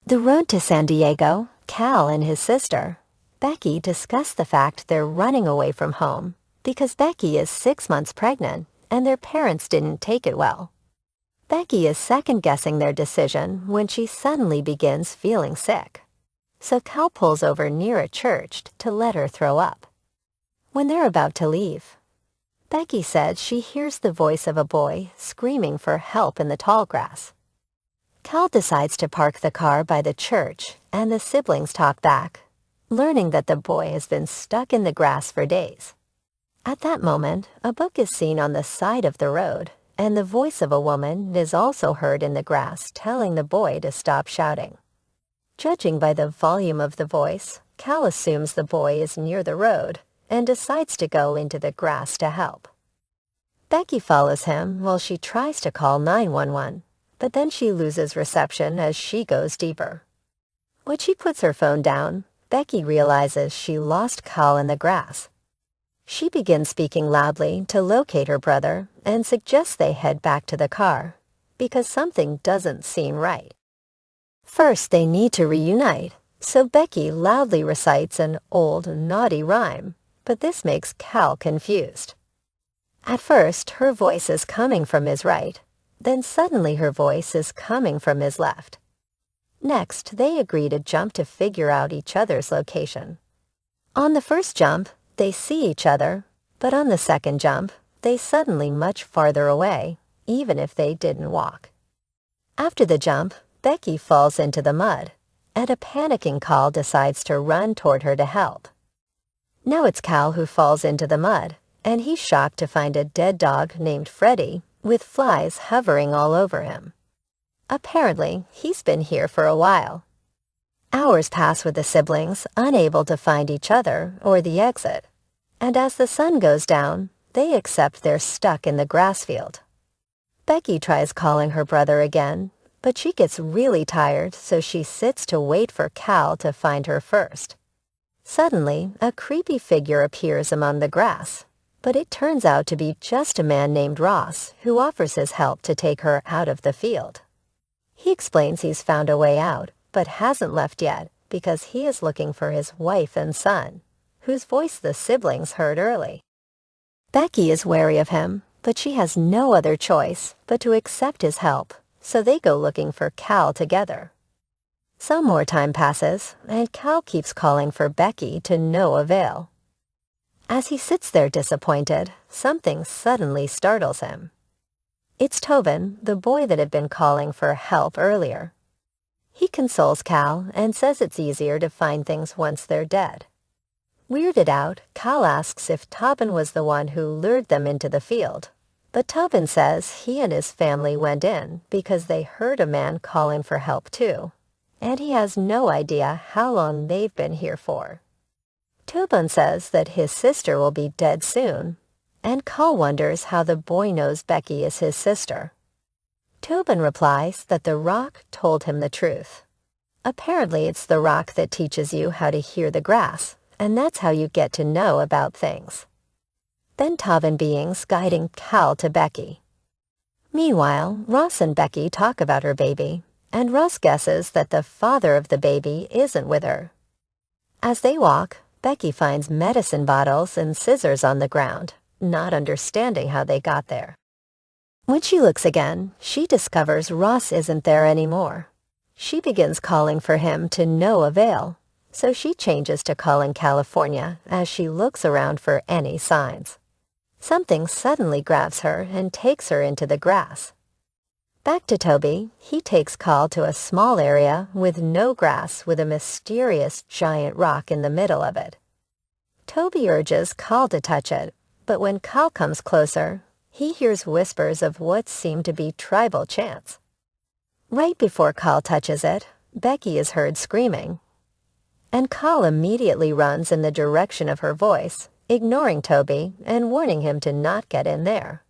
The road to San Diego, Cal and his sister, Becky, discuss the fact they're running away from home because Becky is 6 months pregnant and their parents didn't take it well. Becky is second-guessing their decision when she suddenly begins feeling sick. So Cal pulls over near a church to let her throw up. When they're about to leave, Becky said she hears the voice of a boy screaming for help in the tall grass. Cal decides to park the car by the church, and the siblings talk back, learning that the boy has been stuck in the grass for days. At that moment, a book is seen on the side of the road, and the voice of a woman is also heard in the grass telling the boy to stop shouting. Judging by the volume of the voice, Cal assumes the boy is near the road and decides to go into the grass to help. Becky follows him while she tries to call 911. But then she loses reception as she goes deeper. When she puts her phone down, Becky realizes she lost Cal in the grass. She begins speaking loudly to locate her brother and suggests they head back to the car because something doesn't seem right. First, they need to reunite, so Becky loudly recites an old, naughty rhyme, but this makes Cal confused. At first, her voice is coming from his right. Then suddenly her voice is coming from his left. Next, they agree to jump to figure out each other's location. On the first jump, they see each other, but on the second jump, they suddenly much farther away, even if they didn't walk. After the jump, Becky falls into the mud, and a panicking Cal decides to run toward her to help. Now it's Cal who falls into the mud, and he's shocked to find a dead dog named Freddie with flies hovering all over him. Apparently, he's been here for a while. Hours pass with the siblings, unable to find each other or the exit. And as the sun goes down, they accept they're stuck in the grass field. Becky tries calling her brother again, but she gets really tired, so she sits to wait for Cal to find her first. Suddenly, a creepy figure appears among the grass. But it turns out to be just a man named Ross who offers his help to take her out of the field. He explains he's found a way out, but hasn't left yet because he is looking for his wife and son, whose voice the siblings heard early. Becky is wary of him, but she has no other choice but to accept his help, so they go looking for Cal together. Some more time passes, and Cal keeps calling for Becky to no avail. As he sits there disappointed, something suddenly startles him. It's Tobin, the boy that had been calling for help earlier. He consoles Cal and says it's easier to find things once they're dead. Weirded out, Cal asks if Tobin was the one who lured them into the field. But Tobin says he and his family went in because they heard a man calling for help too, and he has no idea how long they've been here for. Tobin says that his sister will be dead soon, and Cal wonders how the boy knows Becky is his sister. Tobin replies that the rock told him the truth. Apparently it's the rock that teaches you how to hear the grass, and that's how you get to know about things. Then Tobin beings guiding Cal to Becky. Meanwhile, Ross and Becky talk about her baby, and Ross guesses that the father of the baby isn't with her. As they walk, Becky finds medicine bottles and scissors on the ground, not understanding how they got there. When she looks again, she discovers Ross isn't there anymore. She begins calling for him to no avail, so she changes to calling California as she looks around for any signs. Something suddenly grabs her and takes her into the grass. Back to Toby, he takes Cal to a small area with no grass with a mysterious giant rock in the middle of it. Toby urges Cal to touch it, but when Cal comes closer, he hears whispers of what seem to be tribal chants. Right before Cal touches it, Becky is heard screaming, and Cal immediately runs in the direction of her voice, ignoring Toby and warning him to not get in there.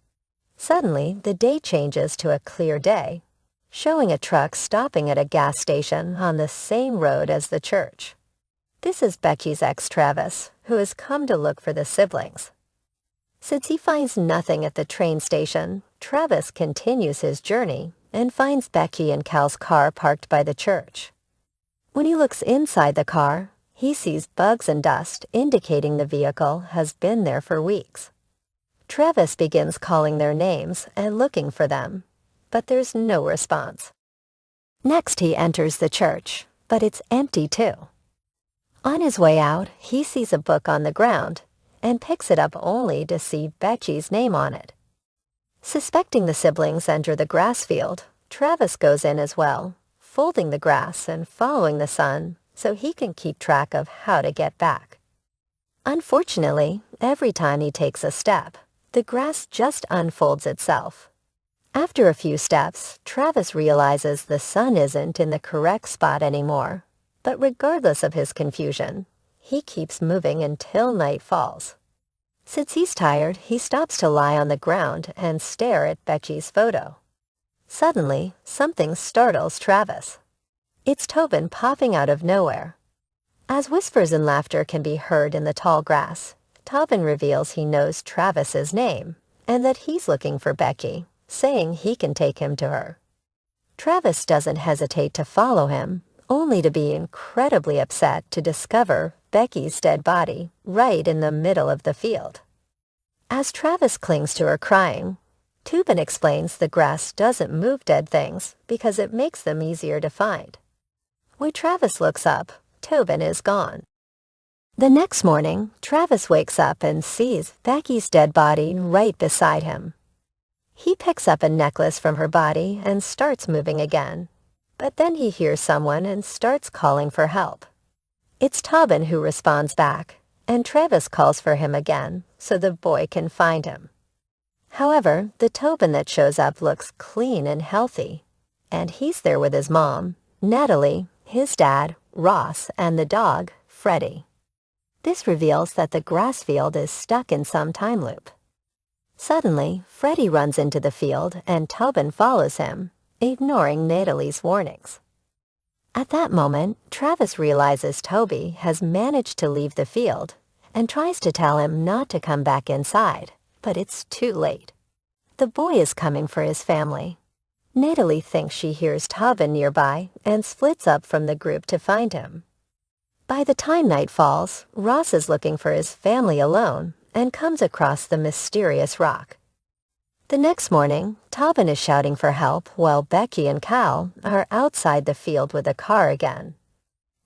Suddenly, the day changes to a clear day, showing a truck stopping at a gas station on the same road as the church. This is Becky's ex Travis, who has come to look for the siblings. Since he finds nothing at the train station, Travis continues his journey and finds Becky and Cal's car parked by the church. When he looks inside the car, he sees bugs and dust indicating the vehicle has been there for weeks. Travis begins calling their names and looking for them, but there's no response. Next he enters the church, but it's empty too. On his way out, he sees a book on the ground and picks it up only to see Becky's name on it. Suspecting the siblings enter the grass field, Travis goes in as well, folding the grass and following the sun so he can keep track of how to get back. Unfortunately, every time he takes a step, the grass just unfolds itself. After a few steps, Travis realizes the sun isn't in the correct spot anymore, but regardless of his confusion, he keeps moving until night falls. Since he's tired, he stops to lie on the ground and stare at Becky's photo. Suddenly, something startles Travis. It's Tobin popping out of nowhere. As whispers and laughter can be heard in the tall grass, Tobin reveals he knows Travis's name and that he's looking for Becky, saying he can take him to her. Travis doesn't hesitate to follow him, only to be incredibly upset to discover Becky's dead body right in the middle of the field. As Travis clings to her crying, Tobin explains the grass doesn't move dead things because it makes them easier to find. When Travis looks up, Tobin is gone. The next morning, Travis wakes up and sees Becky's dead body right beside him. He picks up a necklace from her body and starts moving again, but then he hears someone and starts calling for help. It's Tobin who responds back, and Travis calls for him again so the boy can find him. However, the Tobin that shows up looks clean and healthy, and he's there with his mom, Natalie, his dad, Ross, and the dog, Freddie. This reveals that the grass field is stuck in some time loop. Suddenly, Freddie runs into the field and Tobin follows him, ignoring Natalie's warnings. At that moment, Travis realizes Toby has managed to leave the field and tries to tell him not to come back inside, but it's too late. The boy is coming for his family. Natalie thinks she hears Tobin nearby and splits up from the group to find him. By the time night falls, Ross is looking for his family alone and comes across the mysterious rock. The next morning, Tobin is shouting for help while Becky and Cal are outside the field with a car again.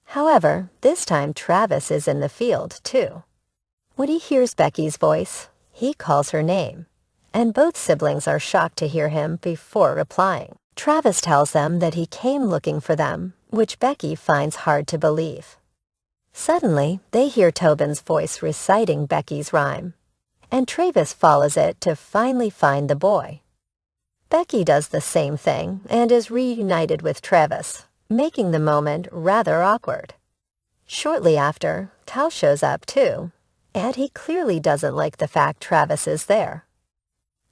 However, this time Travis is in the field too. When he hears Becky's voice, he calls her name, and both siblings are shocked to hear him before replying. Travis tells them that he came looking for them, which Becky finds hard to believe. Suddenly, they hear Tobin's voice reciting Becky's rhyme, and Travis follows it to finally find the boy. Becky does the same thing and is reunited with Travis, making the moment rather awkward. Shortly after, Cal shows up too, and he clearly doesn't like the fact Travis is there.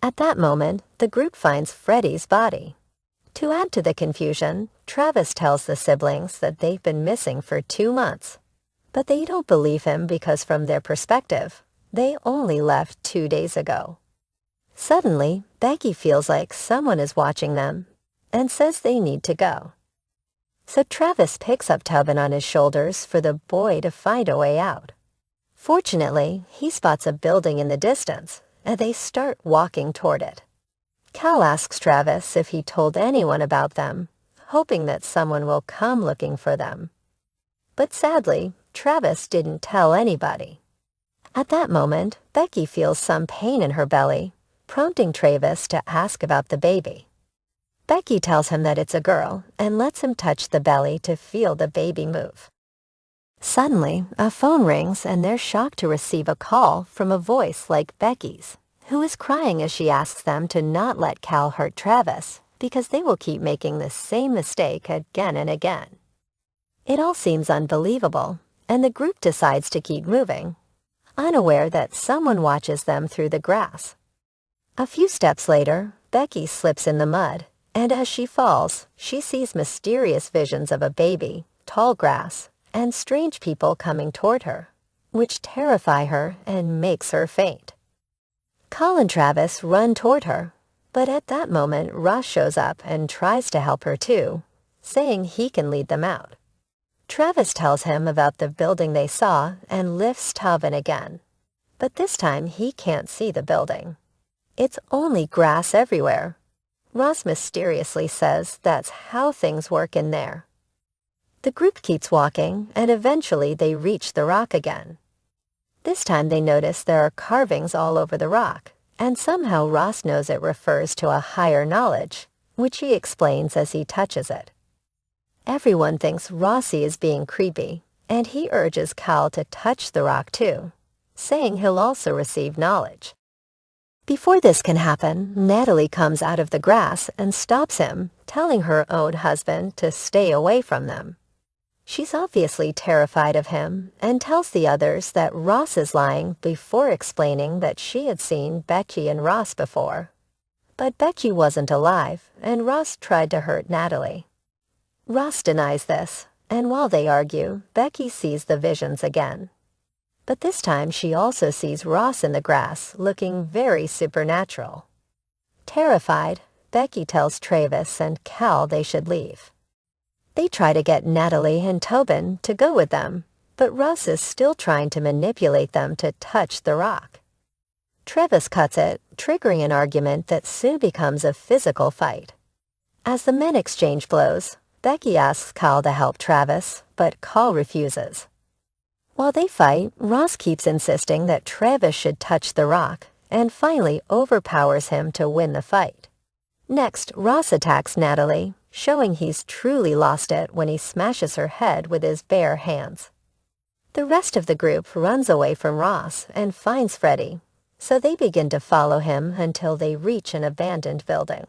At that moment, the group finds Freddie's body. To add to the confusion, Travis tells the siblings that they've been missing for 2 months. But they don't believe him because from their perspective, they only left 2 days ago. Suddenly, Becky feels like someone is watching them and says they need to go. So Travis picks up Tobin on his shoulders for the boy to find a way out. Fortunately, he spots a building in the distance, and they start walking toward it. Cal asks Travis if he told anyone about them, hoping that someone will come looking for them. But sadly, Travis didn't tell anybody. At that moment, Becky feels some pain in her belly, prompting Travis to ask about the baby. Becky tells him that it's a girl and lets him touch the belly to feel the baby move. Suddenly, a phone rings and they're shocked to receive a call from a voice like Becky's, who is crying as she asks them to not let Cal hurt Travis because they will keep making the same mistake again and again. It all seems unbelievable, and the group decides to keep moving, unaware that someone watches them through the grass. A few steps later, Becky slips in the mud, and as she falls, she sees mysterious visions of a baby, tall grass, and strange people coming toward her, which terrify her and makes her faint. Cal and Travis run toward her, but at that moment Ross shows up and tries to help her too, saying he can lead them out. Travis tells him about the building they saw and lifts Tobin again. But this time he can't see the building. It's only grass everywhere. Ross mysteriously says that's how things work in there. The group keeps walking, and eventually they reach the rock again. This time they notice there are carvings all over the rock, and somehow Ross knows it refers to a higher knowledge, which he explains as he touches it. Everyone thinks Rossi is being creepy, and he urges Cal to touch the rock too, saying he'll also receive knowledge. Before this can happen, Natalie comes out of the grass and stops him, telling her own husband to stay away from them. She's obviously terrified of him and tells the others that Ross is lying before explaining that she had seen Becky and Ross before. But Becky wasn't alive, and Ross tried to hurt Natalie. Ross denies this, and while they argue, Becky sees the visions again. But this time she also sees Ross in the grass, looking very supernatural. Terrified, Becky tells Travis and Cal they should leave. They try to get Natalie and Tobin to go with them, but Ross is still trying to manipulate them to touch the rock. Travis cuts it, triggering an argument that soon becomes a physical fight. As the men exchange blows, Becky asks Cal to help Travis, but Cal refuses. While they fight, Ross keeps insisting that Travis should touch the rock, and finally overpowers him to win the fight. Next, Ross attacks Natalie, showing he's truly lost it when he smashes her head with his bare hands. The rest of the group runs away from Ross and finds Freddy, so they begin to follow him until they reach an abandoned building.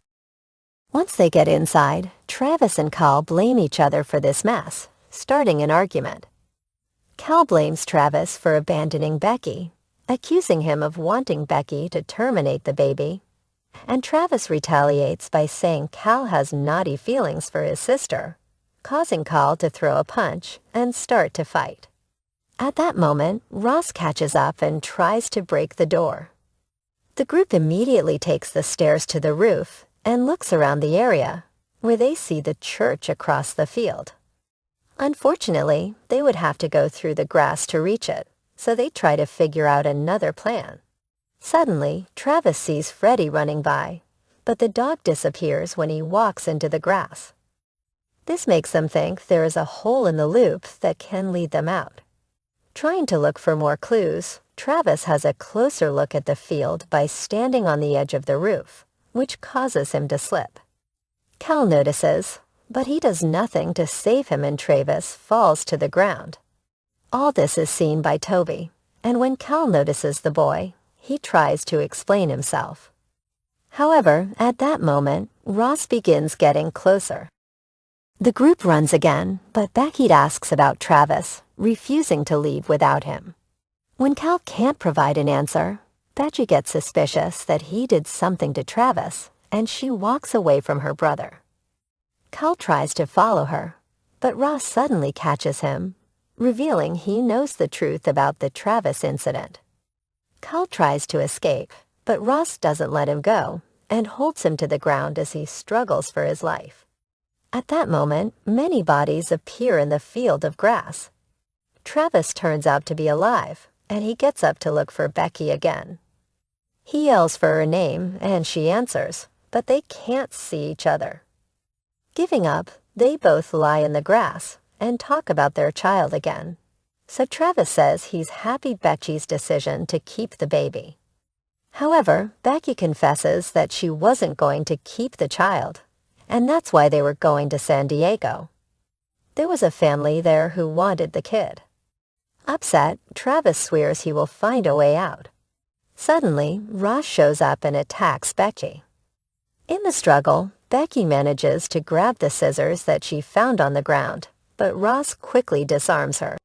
Once they get inside, Travis and Cal blame each other for this mess, starting an argument. Cal blames Travis for abandoning Becky, accusing him of wanting Becky to terminate the baby, and Travis retaliates by saying Cal has naughty feelings for his sister, causing Cal to throw a punch and start to fight. At that moment, Ross catches up and tries to break the door. The group immediately takes the stairs to the roof and looks around the area, where they see the church across the field. Unfortunately, they would have to go through the grass to reach it, so they try to figure out another plan. Suddenly, Travis sees Freddy running by, but the dog disappears when he walks into the grass. This makes them think there is a hole in the loop that can lead them out. Trying to look for more clues, Travis has a closer look at the field by standing on the edge of the roof, which causes him to slip. Cal notices, but he does nothing to save him, and Travis falls to the ground. All this is seen by Toby, and when Cal notices the boy, he tries to explain himself. However, at that moment, Ross begins getting closer. The group runs again, but Becky asks about Travis, refusing to leave without him. When Cal can't provide an answer, Becky gets suspicious that he did something to Travis, and she walks away from her brother. Cal tries to follow her, but Ross suddenly catches him, revealing he knows the truth about the Travis incident. Cal tries to escape, but Ross doesn't let him go and holds him to the ground as he struggles for his life. At that moment, many bodies appear in the field of grass. Travis turns out to be alive, and he gets up to look for Becky again. He yells for her name, and she answers, but they can't see each other. Giving up, they both lie in the grass and talk about their child again. So Travis says he's happy Becky's decision to keep the baby. However, Becky confesses that she wasn't going to keep the child, and that's why they were going to San Diego. There was a family there who wanted the kid. Upset, Travis swears he will find a way out. Suddenly, Ross shows up and attacks Becky. In the struggle, Becky manages to grab the scissors that she found on the ground, but Ross quickly disarms her.